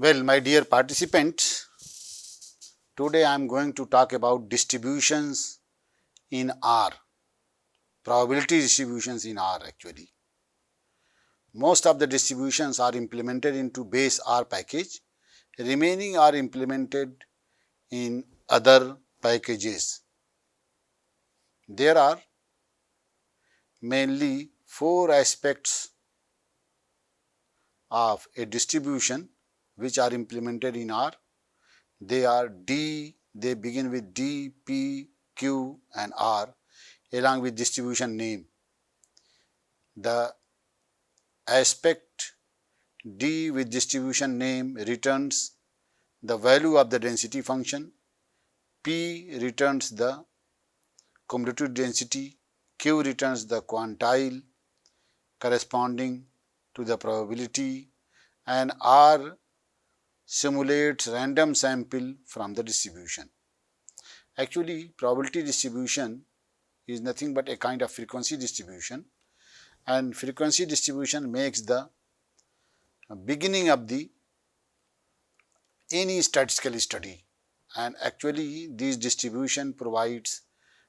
Well, my dear participants, today I am going to talk about distributions in R, probability distributions in R actually. Most of the distributions are implemented into base R package, remaining are implemented in other packages. There are mainly four aspects of a distribution which are implemented in R. They are they begin with D, P, Q and R along with distribution name. The aspect D with distribution name returns the value of the density function, P returns the cumulative density, Q returns the quantile corresponding to the probability, and R simulates random sample from the distribution. Actually, probability distribution is nothing but a kind of frequency distribution, and frequency distribution makes the beginning of the any statistical study, and actually this distribution provides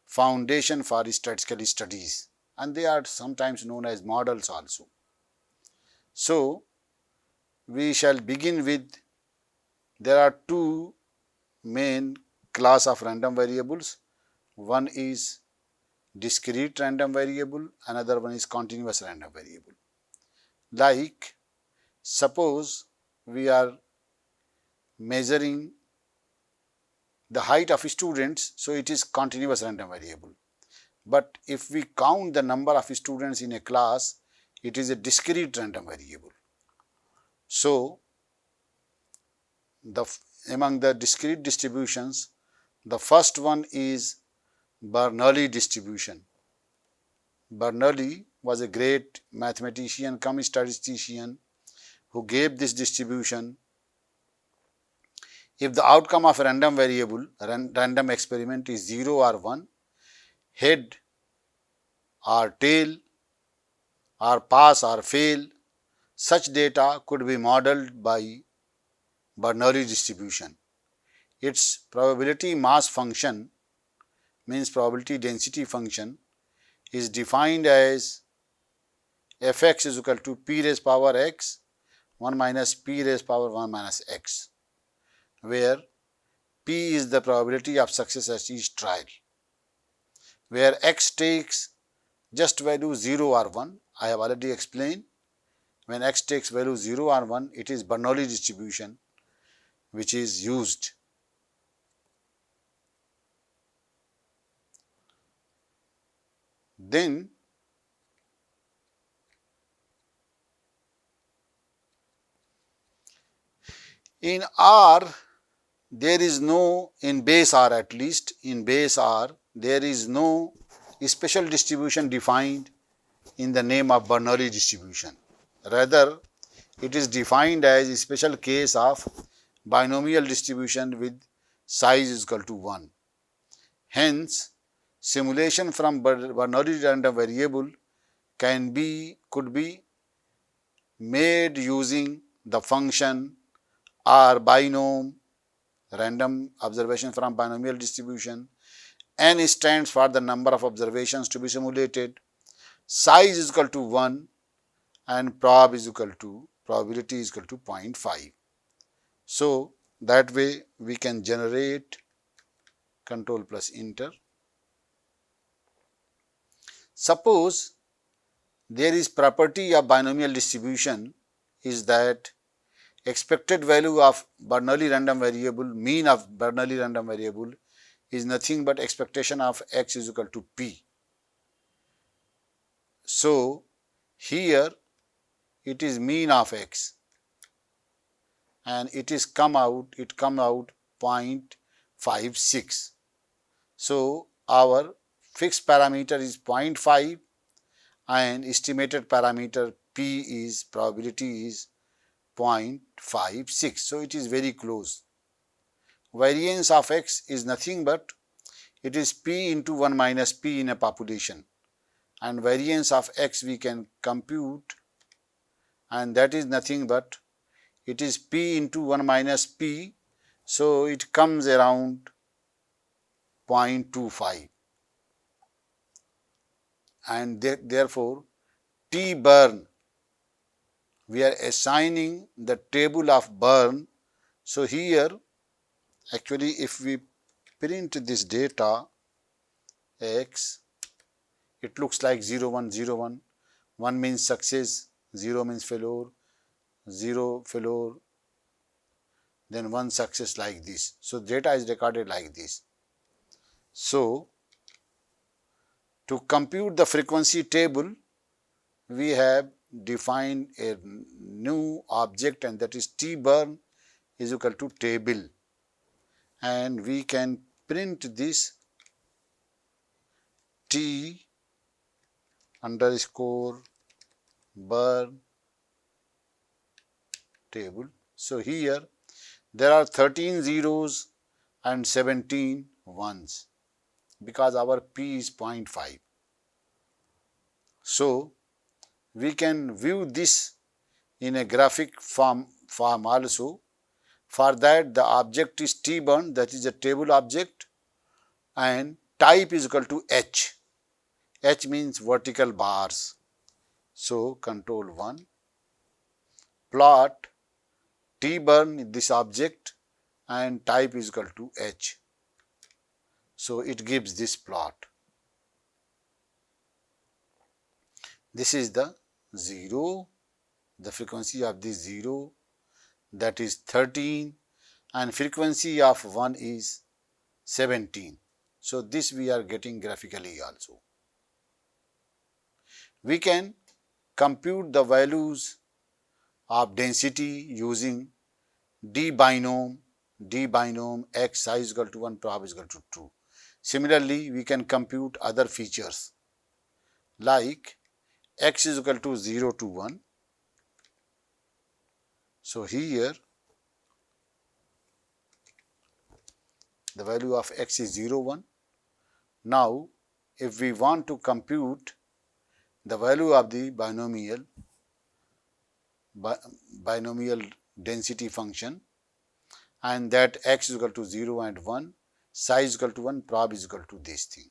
foundation for statistical studies, and they are sometimes known as models also. So, we shall begin with, there are two main class of random variables. One is discrete random variable, another one is continuous random variable. Like, suppose we are measuring the height of students, so it is continuous random variable. But if we count the number of students in a class, it is a discrete random variable. So, among the discrete distributions, the first one is Bernoulli distribution. Bernoulli was a great mathematician cum statistician who gave this distribution. If the outcome of a random variable, random experiment is 0 or 1, head or tail or pass or fail, such data could be modeled by Bernoulli distribution. Its probability mass function, means probability density function, is defined as fx is equal to p raised power x 1 minus p raised power 1 minus x, where p is the probability of success at each trial, where x takes just value 0 or 1. I have already explained, when x takes value 0 or 1, it is Bernoulli distribution which is used. Then in R, there is no, in base R at least, in base R, there is no special distribution defined in the name of Bernoulli distribution. Rather, it is defined as a special case of binomial distribution with size is equal to 1. Hence, simulation from Bernoulli random variable could be made using the function R binom, random observation from binomial distribution. N stands for the number of observations to be simulated, size is equal to 1, and probability is equal to 0.5. So, that way we can generate control plus enter. Suppose there is property of binomial distribution is that expected value of Bernoulli random variable, mean of Bernoulli random variable, is nothing but expectation of x is equal to p. So, here it is mean of x and it come out 0.56. So, our fixed parameter is 0.5 and estimated parameter p is probability is 0.56. So, it is very close. Variance of x is nothing but it is p into 1 minus p in a population, and variance of x we can compute, and that is nothing but it is p into 1 minus p, so it comes around 0.25, and therefore T burn, we are assigning the table of burn. So here actually if we print this data x, it looks like 0 1 0 1, 1 means success, 0 means failure, 0 failure, then 1 success, like this. So data is recorded like this. So to compute the frequency table, we have defined a new object, and that is T burn is equal to table, and we can print this T underscore burn table. So here there are 13 zeros and 17 ones because our P is 0.5. So we can view this in a graphic form also. For that, the object is T burn, that is a table object, and type is equal to H. H means vertical bars. So control 1, plot T burn this object, and type is equal to H. So it gives this plot. This is the 0, the frequency of this 0, that is 13, and frequency of 1 is 17. So this we are getting graphically also. We can compute the values of density using D binomial x size equal to 1, prob is equal to 2. Similarly, we can compute other features like x is equal to 0 to 1. So here the value of x is 0, 1. Now if we want to compute the value of the binomial density function, and that x is equal to 0 and 1, size is equal to 1, prob is equal to this thing.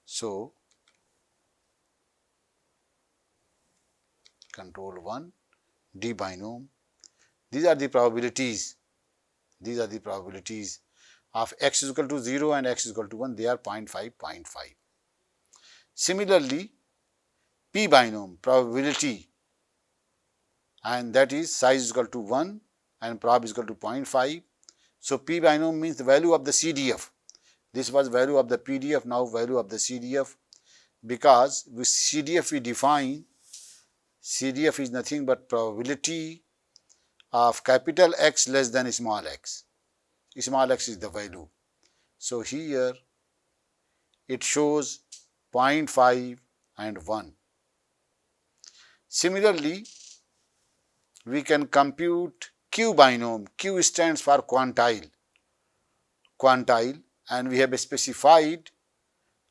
So control 1, D binomial, these are the probabilities of x is equal to 0 and x is equal to 1, they are 0.5, 0.5. Similarly, P binomial probability, and that is size is equal to 1 and prob is equal to 0.5. So P binomial means the value of the CDF. This was value of the PDF, now value of the CDF, because with CDF we define, CDF is nothing but probability of capital X less than small x. Small x is the value. So here it shows 0.5 and 1. Similarly, we can compute Q binomial. Q stands for quantile, and we have specified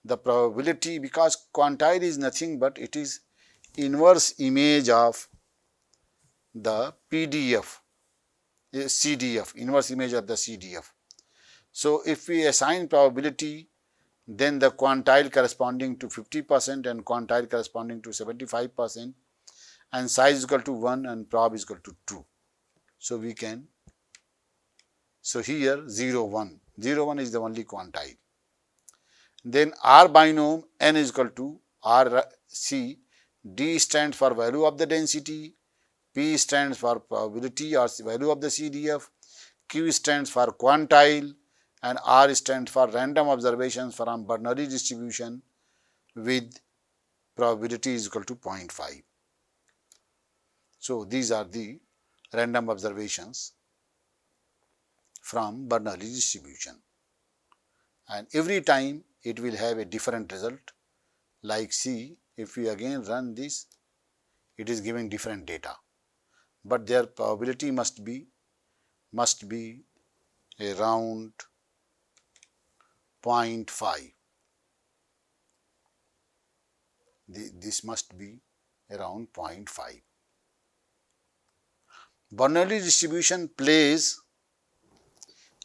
the probability because quantile is nothing but it is inverse image of the PDF, CDF, inverse image of the CDF. So if we assign probability, then the quantile corresponding to 50% and quantile corresponding to 75%, and size is equal to 1 and prob is equal to 2. So we can, so here 0 1, 0 1 is the only quantile. Then R binomial, n is equal to RC, D stands for value of the density, P stands for probability or value of the CDF, Q stands for quantile, and R stands for random observations from Bernoulli distribution with probability is equal to 0.5. So these are the random observations from Bernoulli distribution, and every time it will have a different result. Like see, if we again run this, it is giving different data, but their probability must be around 0.5. This must be around 0.5. Bernoulli distribution plays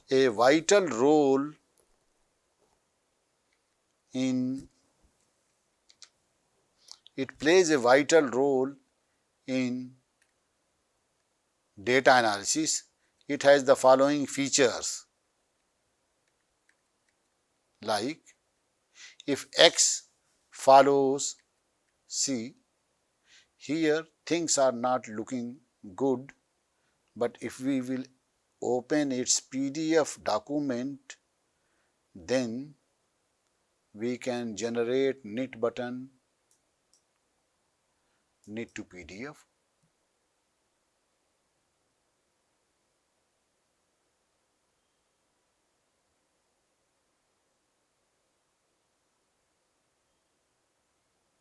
a vital role in in data analysis. It has the following features, like if X follows C, here things are not looking good, but if we will open its PDF document, then we can generate knit button, knit to PDF.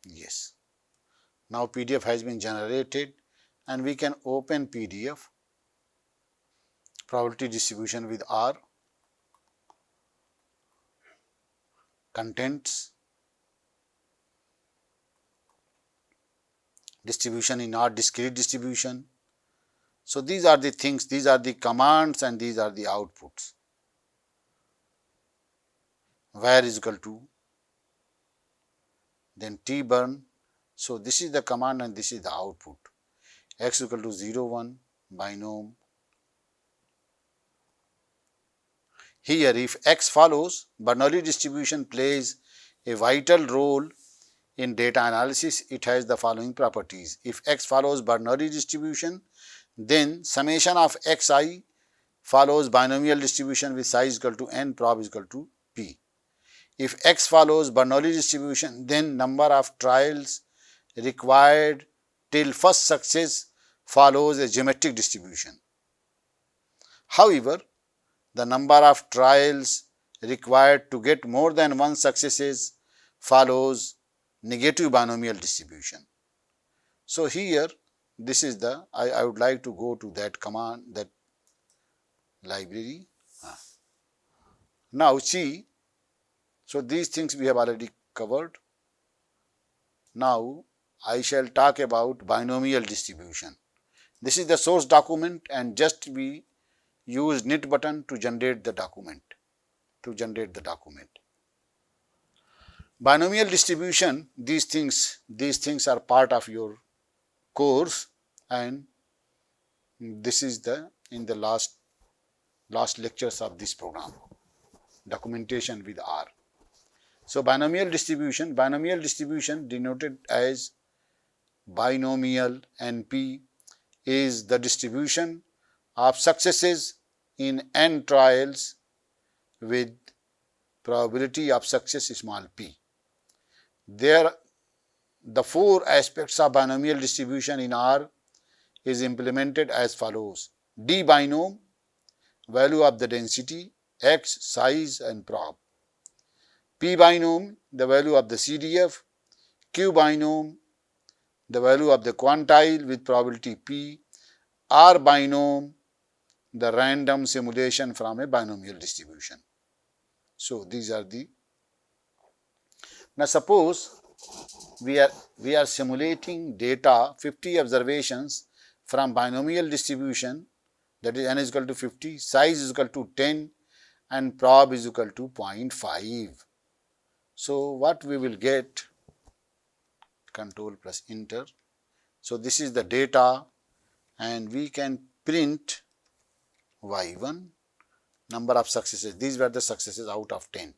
Yes. Now PDF has been generated and we can open PDF, probability distribution with R, contents, distribution in R, discrete distribution. So these are the things, these are the commands and these are the outputs. Where is equal to, then T burn. So this is the command and this is the output. X equal to 0, 1, binom. Here if X follows, Bernoulli distribution plays a vital role in data analysis. It has the following properties. If X follows Bernoulli distribution, then summation of Xi follows binomial distribution with size equal to n, prob is equal to p. If X follows Bernoulli distribution, then number of trials required till first success follows a geometric distribution. However, the number of trials required to get more than one successes follows negative binomial distribution. So here this is the, I would like to go to that command, that library. Now see, so these things we have already covered. Now I shall talk about binomial distribution. This is the source document and just we use knit button to generate the document, Binomial distribution, these things are part of your course, and this is the in the last lectures of this program, documentation with R. So binomial distribution denoted as binomial NP is the distribution of successes in n trials with probability of success small p. There, the four aspects of binomial distribution in R is implemented as follows: D binom, value of the density, X, size and prob; P binom, the value of the CDF; Q binom, the value of the quantile with probability P; R binom, the random simulation from a binomial distribution. So these are the. Now suppose we are simulating data 50 observations from binomial distribution, that is n is equal to 50, size is equal to 10 and prob is equal to 0.5. So what we will get, control plus enter. So this is the data and we can print y1, number of successes. These were the successes out of 10.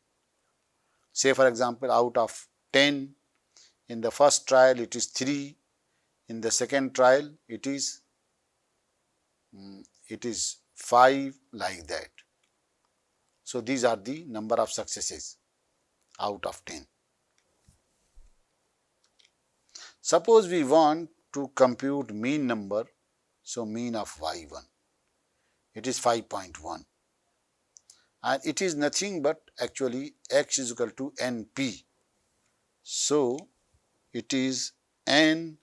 Say for example, out of 10, in the first trial it is 3, in the second trial it is 5, like that. So these are the number of successes out of 10. Suppose we want to compute mean number, so mean of y1, it is 5.1, and it is nothing but actually x is equal to np. So it is n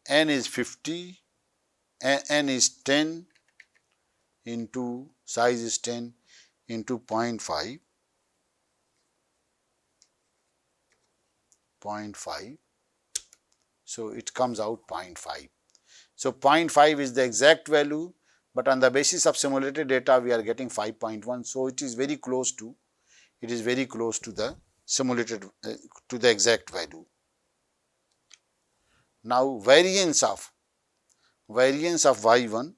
is 50, n is 10 into size is 10 into 0.5, so it comes out 0.5. So 0.5 is the exact value, but on the basis of simulated data we are getting 5.1. So it is very close to the simulated to the exact value. Now variance of y1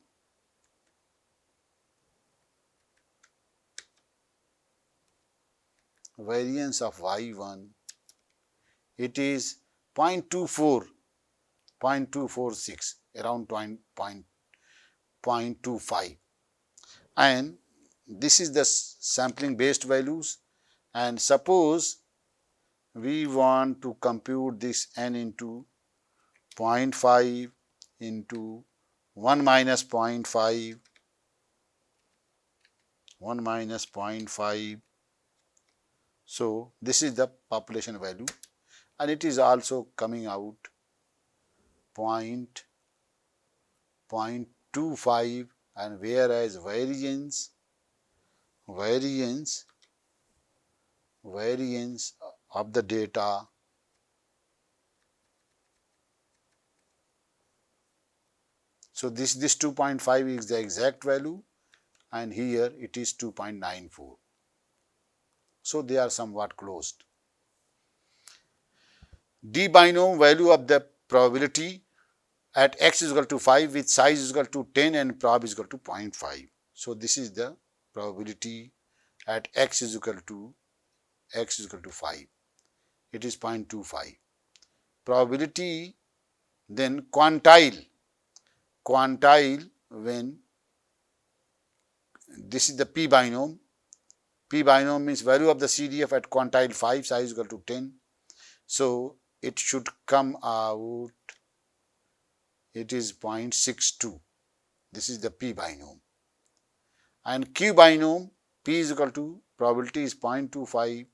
it is 0.246, around 0.25, and this is the sampling based values. And suppose we want to compute this n into 0.5 into 1 minus 0.5, 1 minus 0.5. So this is the population value, and it is also coming out 0.25, and whereas variance of the data so this 2.5 is the exact value, and here it is 2.94. So they are somewhat closed. D binomial value of the probability at x is equal to 5 with size is equal to 10 and prob is equal to 0.5. So this is the probability at x is equal to 5. It is 0.25. Probability then quantile when this is the p binomial. P binomial means value of the CDF at quantile 5, size is equal to 10. So it should come out, it is 0.62. This is the p binomial. And q binomial, p is equal to probability is 0.25,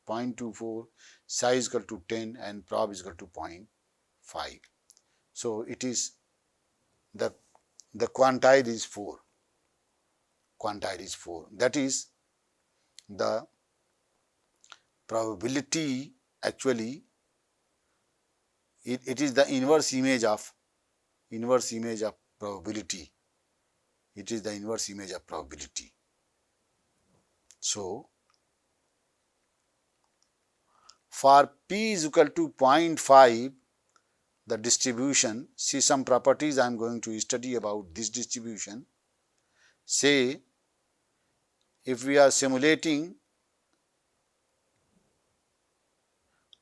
0.24, size is equal to 10 and prob is equal to 0.5. So it is the quantile is 4. Quantile is 4. That is the probability. Actually it is the inverse image of probability. It is the inverse image of probability. So for p is equal to 0.5, the distribution, see some properties I am going to study about this distribution. Say if we are simulating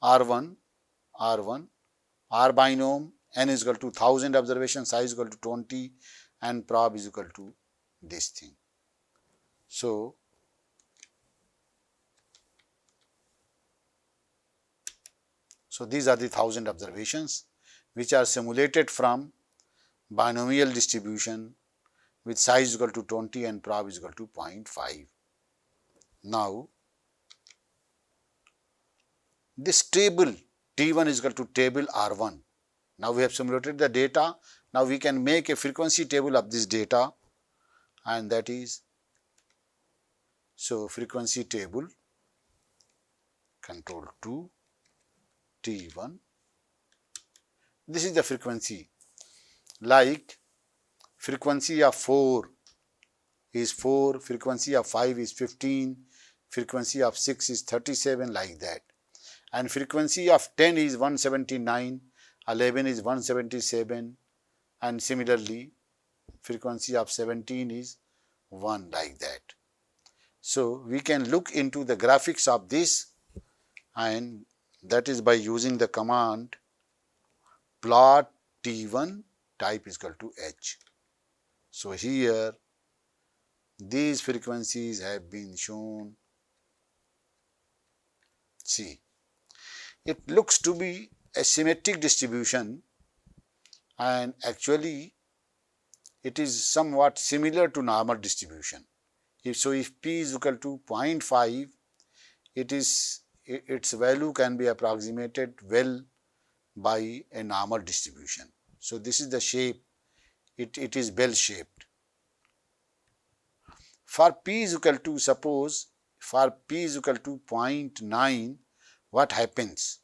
R1, R binomial, n is equal to 1000 observations, size is equal to 20 and prob is equal to this thing. So these are the 1000 observations which are simulated from binomial distribution with size equal to 20 and prob is equal to 0.5. Now this table T1 is equal to table R1. Now we have simulated the data. Now we can make a frequency table of this data, and that is, so frequency table control 2 T1. This is the frequency, like frequency of 4 is 4, frequency of 5 is 15, frequency of 6 is 37, like that. And frequency of 10 is 179, 11 is 177, and similarly frequency of 17 is 1, like that. So we can look into the graphics of this, and that is by using the command plot T1 type is equal to H. So here these frequencies have been shown. See, it looks to be a symmetric distribution, and actually it is somewhat similar to normal distribution. If p is equal to 0.5, its value can be approximated well by a normal distribution. So this is the shape, it is bell shaped. For p is equal to, suppose for p is equal to 0.9, what happens?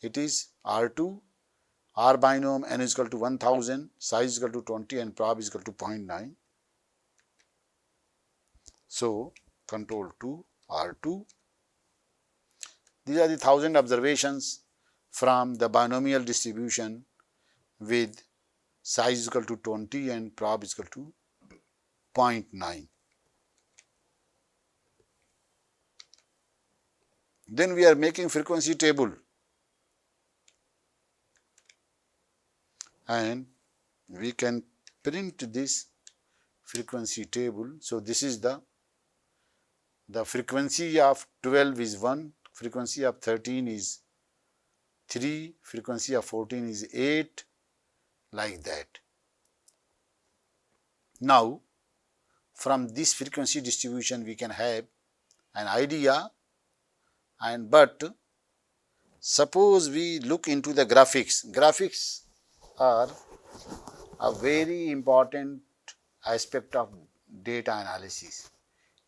It is R2 R binomial n is equal to 1000, size is equal to 20 and prob is equal to 0.9. So, control 2 R2. These are the 1000 observations from the binomial distribution with size is equal to 20 and prob is equal to 0.9. Then we are making frequency table and we can print this frequency table. So, this is the frequency of 12 is 1, frequency of 13 is 3, frequency of 14 is 8, like that. Now, from this frequency distribution we can have an idea, and but suppose we look into the graphics. Graphics are a very important aspect of data analysis.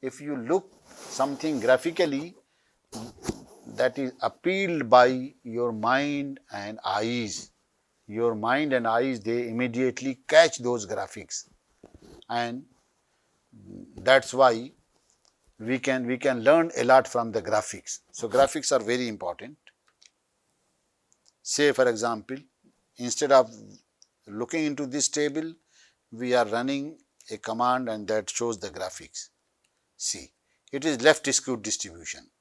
If you look something graphically, that is appealed by your mind and eyes. Your mind and eyes, they immediately catch those graphics, and that's why we can learn a lot from the graphics. So, graphics are very important. Say for example, instead of looking into this table, we are running a command and that shows the graphics. See, it is left skewed distribution.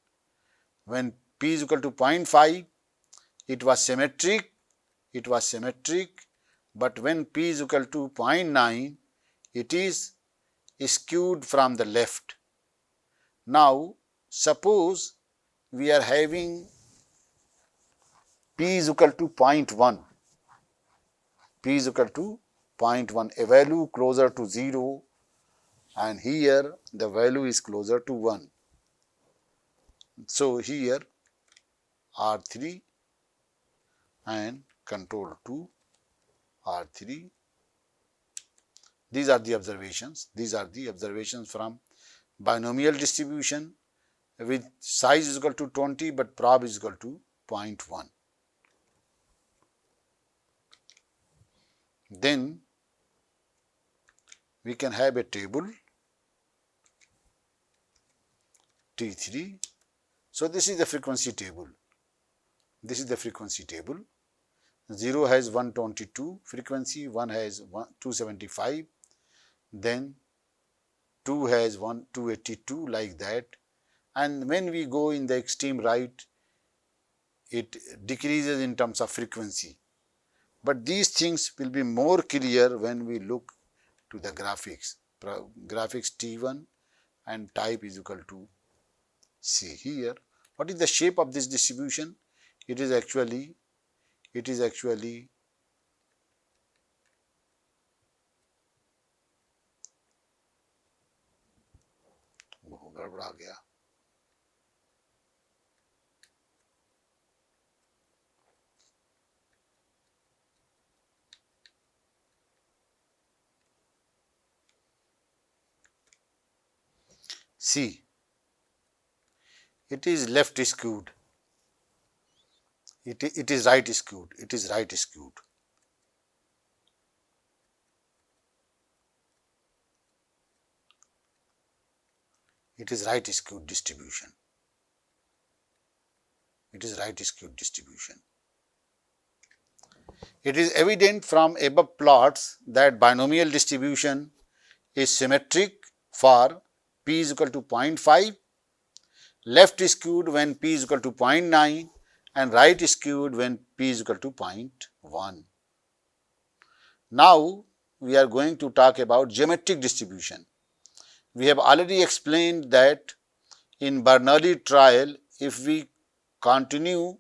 When p is equal to 0.5, it was symmetric, but when p is equal to 0.9, it is skewed from the left. Now, suppose we are having p is equal to 0.1, a value closer to 0, and here the value is closer to 1. So, here R3 and control 2 R3. These are the observations. These are the observations from binomial distribution with size is equal to 20 but prob is equal to 0.1. Then we can have a table T3. So, this is the frequency table. 0 has 122 frequency, 1 has 275, then 2 has 282, like that. And when we go in the extreme right, it decreases in terms of frequency. But these things will be more clear when we look to the graphics. Graphics T1 and type is equal to C. Here, what is the shape of this distribution? It is actually गड़बड़ा गया. See, it is left skewed. It is right skewed. It is right skewed. It is right skewed distribution. It is right skewed distribution. It is evident from above plots that binomial distribution is symmetric for p is equal to 0.5, left skewed when p is equal to 0.9 and right skewed when p is equal to 0.1. Now, we are going to talk about geometric distribution. We have already explained that in Bernoulli trial, if we continue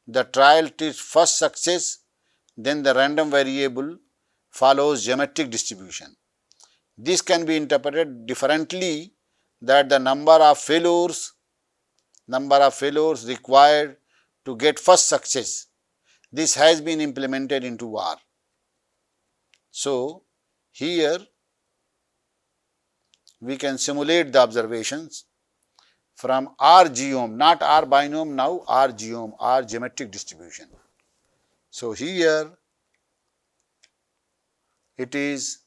the trial till first success, then the random variable follows geometric distribution. This can be interpreted differently, that the number of failures required to get first success, this has been implemented into R. So, here we can simulate the observations from R geom, not R binomial, now R geom, R geometric distribution. So, here it is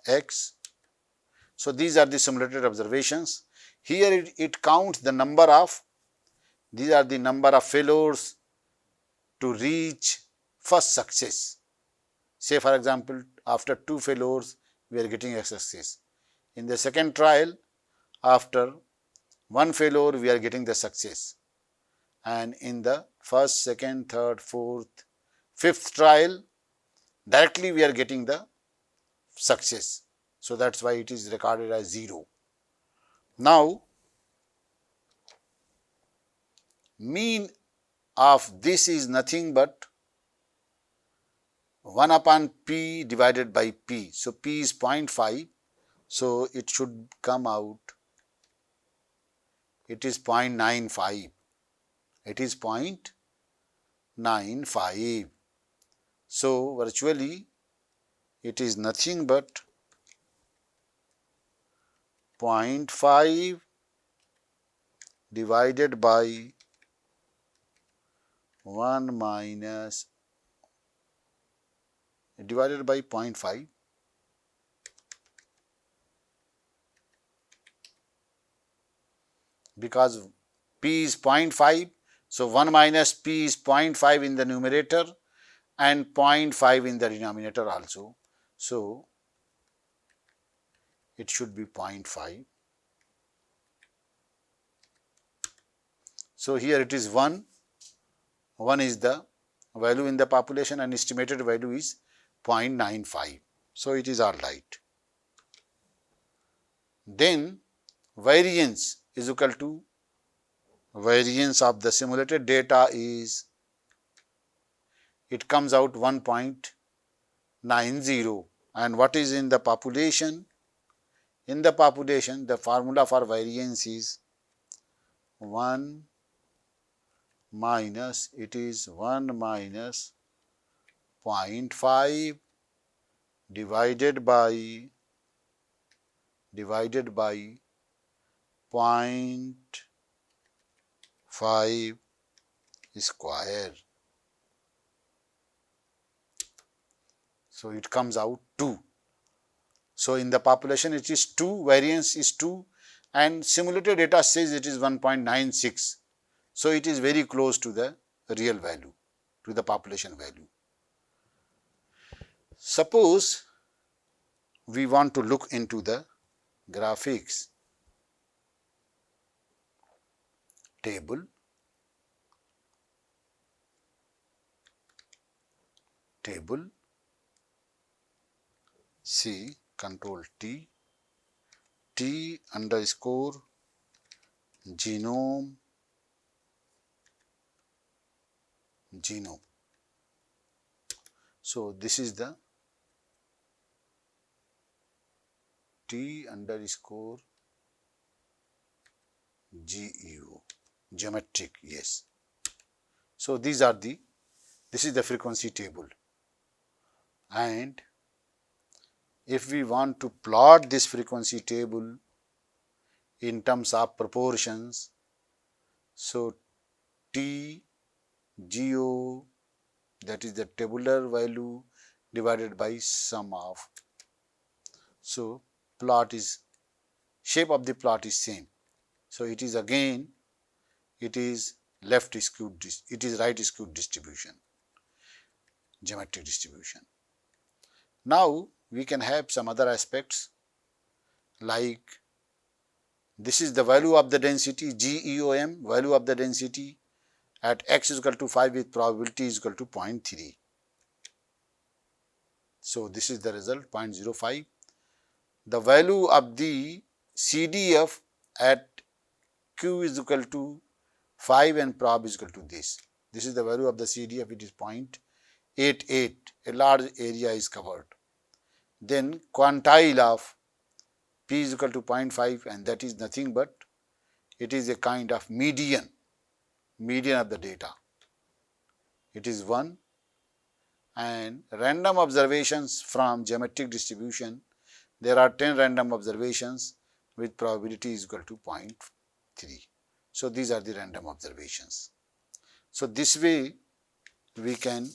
x. So these are the simulated observations. Here it counts the number of, these are the number of failures to reach first success. Say for example, after 2 failures, we are getting a success. In the second trial, after 1 failure, we are getting the success. And in the first, second, third, fourth, fifth trial, directly we are getting the success. So that's why it is recorded as 0. Now, mean of this is nothing but 1 upon p divided by p. So p is 0.5. So it should come out, it is 0.95. It is 0.95. So virtually it is nothing but 0.5 divided by 1 minus divided by 0.5 because p is 0.5. So 1 minus p is 0.5 in the numerator and 0.5 in the denominator also. So it should be 0.5. So here it is 1. 1 is the value in the population and estimated value is 0.95. So it is all right. Then variance is equal to variance of the simulated data is, it comes out 1.90. And what is in the population? In the population, the formula for variance is 1 minus, it is 1 minus 0.5 divided by 0.5 square. So it comes out 2. So in the population it is 2, variance is 2 and simulated data says it is 1.96. So it is very close to the real value, to the population value. Suppose we want to look into the graphics table. C, control T, T underscore genome. So this is the T underscore GEO, geometric, yes. So these are the, this is the frequency table. And if we want to plot this frequency table in terms of proportions, so T GO, that is the tabular value divided by sum of. So plot is, shape of the plot is same. So it is again, it is left skewed, it is right skewed distribution, geometric distribution. Now we can have some other aspects like this is the value of the density GEOM, value of the density at x is equal to 5 with probability is equal to 0.3. So this is the result 0.05. The value of the CDF at Q is equal to 5 and prob is equal to this. This is the value of the CDF, it is 0.88, a large area is covered. Then quantile of P is equal to 0.5 and that is nothing but it is a kind of median of the data. It is 1 and random observations from geometric distribution, there are 10 random observations with probability is equal to 0.3. So these are the random observations. So this way we can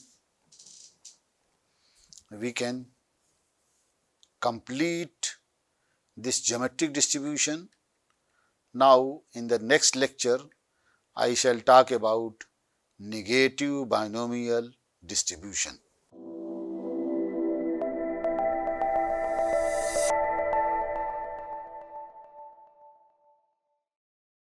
we can complete this geometric distribution. Now in the next lecture I shall talk about negative binomial distribution.